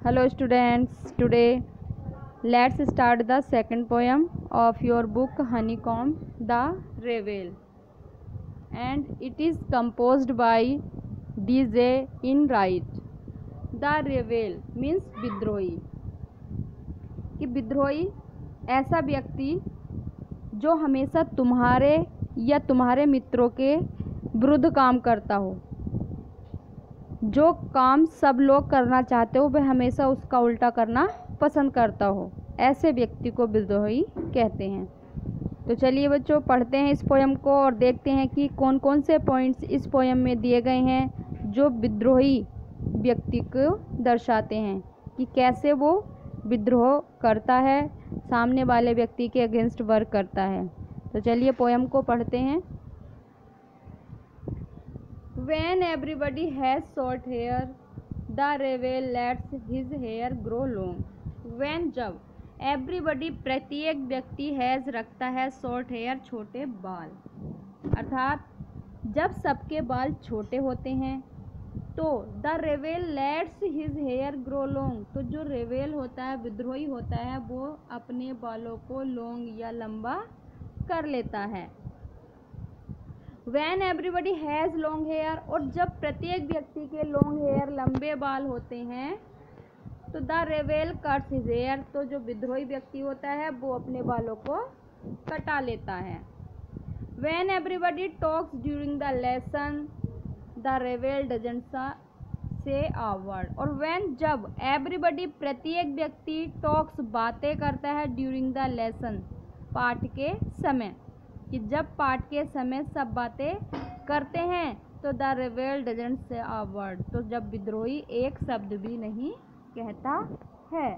Hello students, today let's start the second poem of your book Honeycomb, The Reveille, and it is composed by DJ Enright. The Reveille means विद्रोही। कि विद्रोही ऐसा व्यक्ति जो हमेशा तुम्हारे या तुम्हारे मित्रों के विरुद्ध काम करता हो, जो काम सब लोग करना चाहते हो वह हमेशा उसका उल्टा करना पसंद करता हो, ऐसे व्यक्ति को विद्रोही कहते हैं। तो चलिए बच्चों, पढ़ते हैं इस पोयम को और देखते हैं कि कौन कौन से पॉइंट्स इस पोयम में दिए गए हैं जो विद्रोही व्यक्ति को दर्शाते हैं कि कैसे वो विद्रोह करता है, सामने वाले व्यक्ति के अगेंस्ट वर्क करता है। तो चलिए पोयम को पढ़ते हैं। When everybody has short hair, the Reveille lets his hair grow long. When जब everybody प्रत्येक व्यक्ति हैज़ रखता है short hair छोटे बाल, अर्थात जब सबके बाल छोटे होते हैं तो the Reveille lets his hair grow long, तो जो Reveille होता है, विद्रोही होता है, वो अपने बालों को long या लंबा कर लेता है। When everybody has long hair, और जब प्रत्येक व्यक्ति के long hair लंबे बाल होते हैं तो the Reveille cuts his hair, तो जो विद्रोही व्यक्ति होता है वो अपने बालों को कटा लेता है। When everybody talks during the lesson, the Reveille doesn't say a word, और when जब everybody प्रत्येक व्यक्ति talks बातें करता है during the lesson पाठ के समय, कि जब पाठ के समय सब बातें करते हैं तो the Reveille doesn't say a word, तो जब विद्रोही एक शब्द भी नहीं कहता है।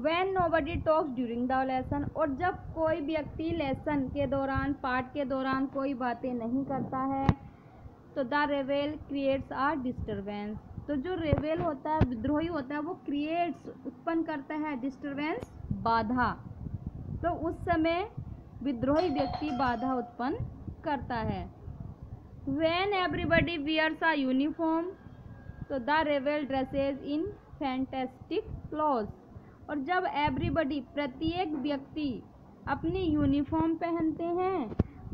When nobody talks during the lesson, और जब कोई व्यक्ति लेसन के दौरान, पाठ के दौरान कोई बातें नहीं करता है तो the Reveille creates a disturbance, तो जो Reveille होता है, विद्रोही होता है, वो creates उत्पन्न करता है disturbance बाधा, तो उस समय विद्रोही व्यक्ति बाधा उत्पन्न करता है। When everybody wears a uniform, तो the Reveille dresses in fantastic clothes, और जब everybody प्रत्येक व्यक्ति अपनी यूनिफॉर्म पहनते हैं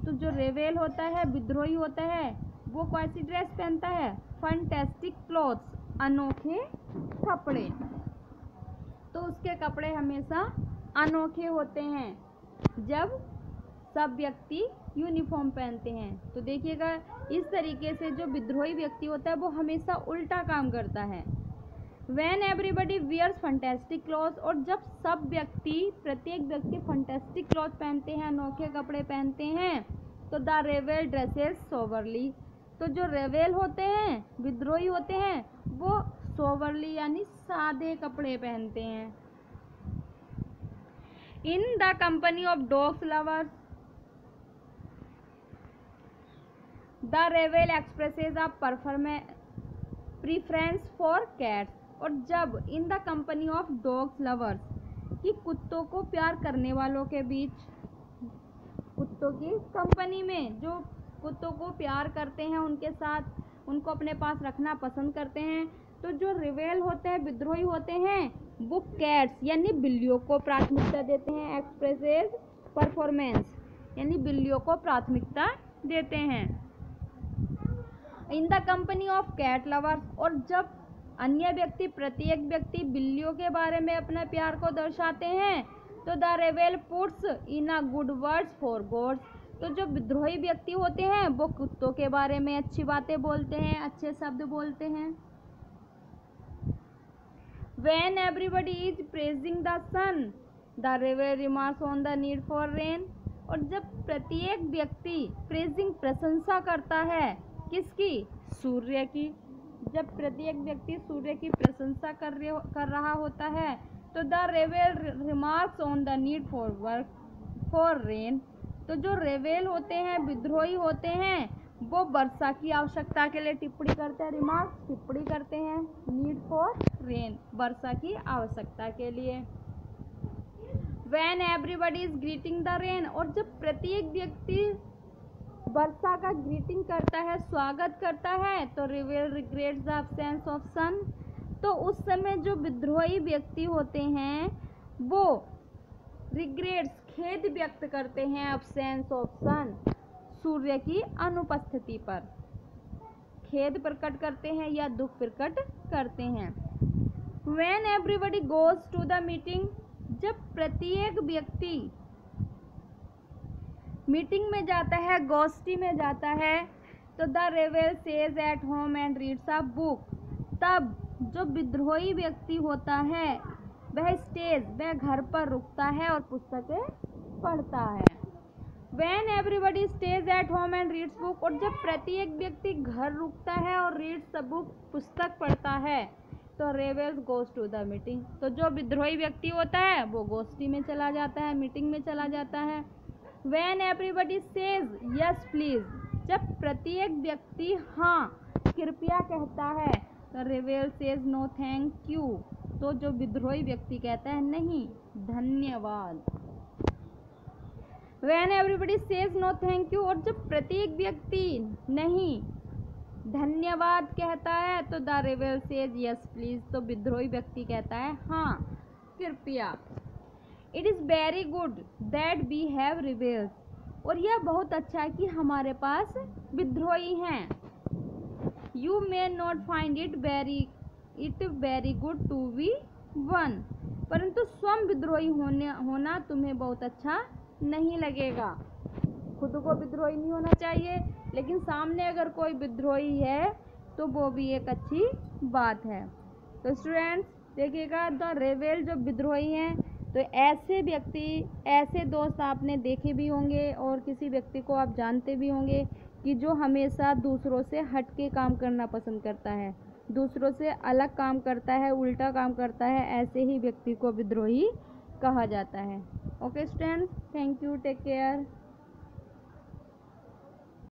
तो जो Reveille होता है, विद्रोही होता है, वो कैसी ड्रेस पहनता है? फैंटेस्टिक क्लॉथ्स, अनोखे कपड़े, तो उसके कपड़े हमेशा अनोखे होते हैं जब सब व्यक्ति यूनिफॉर्म पहनते हैं। तो देखिएगा, इस तरीके से जो विद्रोही व्यक्ति होता है वो हमेशा उल्टा काम करता है। When everybody wears fantastic clothes, और जब सब व्यक्ति, प्रत्येक व्यक्ति फैंटेस्टिक क्लॉथ पहनते हैं, अनोखे कपड़े पहनते हैं, तो द Reveille dresses soberly, तो जो Reveille होते हैं, विद्रोही होते हैं, वो soberly यानी सादे कपड़े पहनते हैं। In the company of dogs lovers, the Reveille expresses a preference for cats, और जब in the company of dogs lovers, कि कुत्तों को प्यार करने वालों के बीच, कुत्तों की कंपनी में जो कुत्तों को प्यार करते हैं, उनके साथ उनको अपने पास रखना पसंद करते हैं, तो जो Reveille होते हैं, विद्रोही होते हैं, वो कैट्स यानी बिल्लियों को प्राथमिकता देते हैं। एक्सप्रेसेस परफॉर्मेंस यानी बिल्लियों को प्राथमिकता देते हैं। In the company of cat lovers, और जब अन्य व्यक्ति, प्रत्येक व्यक्ति बिल्लियों के बारे में अपना प्यार को दर्शाते हैं तो the Reveille puts in a good words for gods, तो जो विद्रोही व्यक्ति होते हैं वो कुत्तों के बारे में अच्छी बातें बोलते हैं, अच्छे शब्द बोलते हैं। When everybody is praising the sun, the Reveille remarks on the need for rain, और जब प्रत्येक व्यक्ति प्रेजिंग, प्रशंसा करता है, किसकी? सूर्य की। जब प्रत्येक व्यक्ति सूर्य की प्रशंसा कर रहा होता है तो the Reveille remarks on the need for rain, तो जो Reveille होते हैं, विद्रोही होते हैं, वो वर्षा की आवश्यकता के लिए टिप्पणी करते हैं, रिमार्क्स टिप्पणी करते हैं, नीड फॉर रेन, वर्षा की आवश्यकता के लिए। When everybody is greeting the rain, और जब प्रत्येक व्यक्ति वर्षा का ग्रीटिंग करता है, स्वागत करता है, तो रिवेल रिग्रेट्स द अब्सेंस ऑफ सन। तो उस समय जो विद्रोही व्यक्ति होते हैं वो रिग्रेट्स खेद व्यक्त करते हैं अब्सेंस ऑफ सन सूर्य की अनुपस्थिति पर, खेद प्रकट करते हैं या दुख प्रकट करते हैं। When everybody goes to the meeting, जब प्रत्येक व्यक्ति मीटिंग में जाता है, गोष्ठी में जाता है, तो the rebel says at home and reads a book. तब जो विद्रोही व्यक्ति होता है वह घर पर रुकता है और पुस्तकें पढ़ता है। When everybody stays at home and reads book, और जब प्रत्येक व्यक्ति घर रुकता है और रीड्स अ बुक पुस्तक पढ़ता है, तो rebels goes to the meeting. तो जो विद्रोही व्यक्ति होता है वो गोष्ठी में चला जाता है, मीटिंग में चला जाता है। When everybody says yes please, जब प्रत्येक व्यक्ति हाँ कृपया कहता है, तो rebel says no thank you. तो जो विद्रोही व्यक्ति कहता है नहीं धन्यवाद। When everybody says no thank you, और जब प्रत्येक व्यक्ति नहीं धन्यवाद कहता है, तो the rebel says yes please. तो विद्रोही व्यक्ति कहता है हाँ कृपया। It is very good that we have rebels, और यह बहुत अच्छा है कि हमारे पास विद्रोही हैं। You may not find it very good to be one, परंतु स्वयं विद्रोही होना तुम्हें बहुत अच्छा नहीं लगेगा। खुद को विद्रोही नहीं होना चाहिए, लेकिन सामने अगर कोई विद्रोही है तो वो भी एक अच्छी बात है। तो स्टूडेंट्स देखिएगा, द रेबेल जो विद्रोही हैं, तो ऐसे व्यक्ति, ऐसे दोस्त आपने देखे भी होंगे और किसी व्यक्ति को आप जानते भी होंगे कि जो हमेशा दूसरों से हट के काम करना पसंद करता है, दूसरों से अलग काम करता है, उल्टा काम करता है, ऐसे ही व्यक्ति को विद्रोही कहा जाता है। Okay students, thank you, take care.